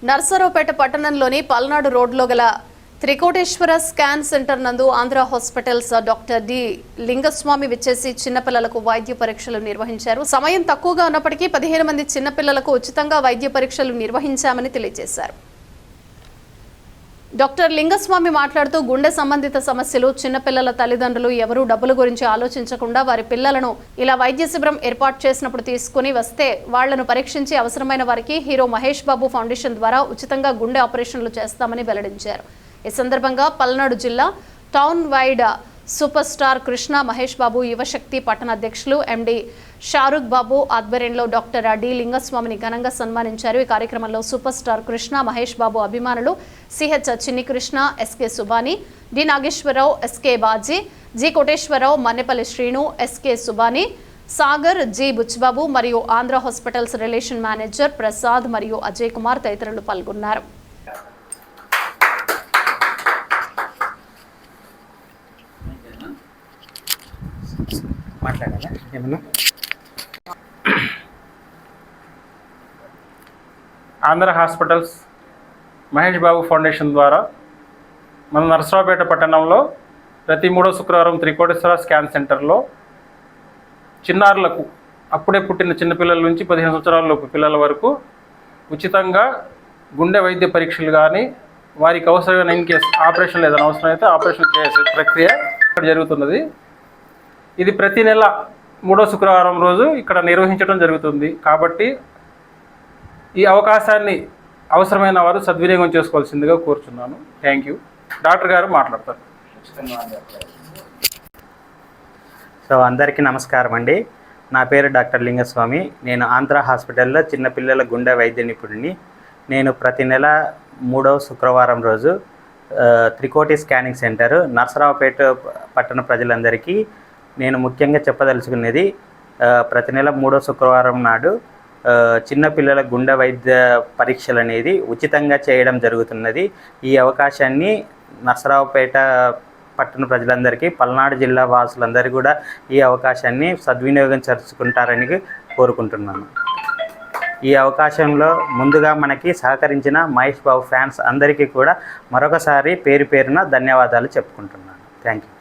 నర్సరావుపేట పట్టణంలోని పల్నాడు రోడ్లో గల త్రికోటేశ్వర స్కాన్ సెంటర్ నందు Andhra hospitals doctor D Lingaswamy విచ్చేసి చిన్నపిల్లలకు వైద్య పరీక్షలు నిర్వహించారు. సమయం తక్కువగా ఉన్నప్పటికీ 15 మంది చిన్నపిల్లలకు ఉచితంగా వైద్య పరీక్షలు నిర్వహించామని తెలియజేశారు. డాక్టర్ లింగస్వామి మాట్లాడుతూ గుండె సంబంధిత సమస్యలు చిన్నపిల్లల తల్లిదండ్రులు ఎవరూ డబ్బుల గురించి ఆలోచించకుండా వారి పిల్లలను ఇలా వైద్య శిబిరం ఏర్పాటు చేసినప్పుడు తీసుకుని వస్తే వాళ్లను పరీక్షించి అవసరమైన వారికి హీరో మహేష్ బాబు ఫౌండేషన్ ద్వారా ఉచితంగా గుండె ఆపరేషన్లు చేస్తామని వెల్లడించారు. ఈ సందర్భంగా పల్నాడు జిల్లా town wide super star Krishna Mahesh Babu Yuvashakti పట్టణ అధ్యక్షులు ఎండి షారుఖ్ బాబు ఆధ్వర్యంలో డాక్టర్ డి లింగస్వామిని ఘనంగా సన్మానించారు. ఈ కార్యక్రమంలో సూపర్ స్టార్ కృష్ణ మహేష్ బాబు అభిమానులు CH Chinni Krishna, SK Subani, D Nageswararao, SK Baji, G Koteswararao, Mannepalli Srinu, SK Subani, Sagar, G Buchibabu మరియు Andhra hospitals relation manager Prasad మరియు అజయ్ కుమార్ తదితరులు పాల్గొన్నారు. ఆంధ్ర హాస్పిటల్స్ మహేష్ బాబు ఫౌండేషన్ ద్వారా మన నర్సరావుపేట పట్టణంలో ప్రతి 3వ శుక్రవారం త్రికోటేశ్వర స్కాన్ సెంటర్లో చిన్నారులకు అప్పుడే పుట్టిన చిన్నపిల్లల నుంచి 15 సంవత్సరాల లోపు పిల్లల వరకు ఉచితంగా గుండె వైద్య పరీక్షలు కానీ వారికి అవసరమైన ఇన్ కేస్ ఆపరేషన్ ఏదైనా అవసరం అయితే ఆపరేషన్ చేసే ప్రక్రియ ఇక్కడ జరుగుతున్నది. ఇది ప్రతి నెల 3వ శుక్రవారం రోజు ఇక్కడ నిర్వహించడం జరుగుతుంది. కాబట్టి ఈ అవకాశాన్ని అవసరమైన వారు సద్వినియోగం చేసుకోవాల్సిందిగా కోరుచున్నాను. Thank you. డాక్టర్ గారు మాట్లాడతారు. అందరికీ నమస్కారం అండి. నా పేరు డాక్టర్ లింగస్వామి. నేను ఆంధ్ర హాస్పిటల్లో చిన్నపిల్లల గుండె వైద్య నిపుణుడిని. నేను ప్రతి నెల 3వ శుక్రవారం రోజు త్రికోటి స్కానింగ్ సెంటర్ నర్సరావుపేట పట్టణ ప్రజలందరికీ నేను ముఖ్యంగా చెప్పదలుచుకున్నది, ప్రతి నెల 3వ శుక్రవారం నాడు చిన్నపిల్లల గుండె వైద్య పరీక్షలు అనేది ఉచితంగా చేయడం జరుగుతున్నది. ఈ అవకాశాన్ని నర్సరావుపేట పట్టణ ప్రజలందరికీ, పల్నాడు జిల్లా వాసులందరికీ కూడా ఈ అవకాశాన్ని సద్వినియోగం చేసుకుంటారని కోరుకుంటున్నాను. ఈ అవకాశంలో ముందుగా మనకి సహకరించిన మహేష్ బాబు ఫ్యాన్స్ అందరికీ కూడా మరొకసారి పేరు పేరున ధన్యవాదాలు చెప్పుకుంటున్నాను. Thank you.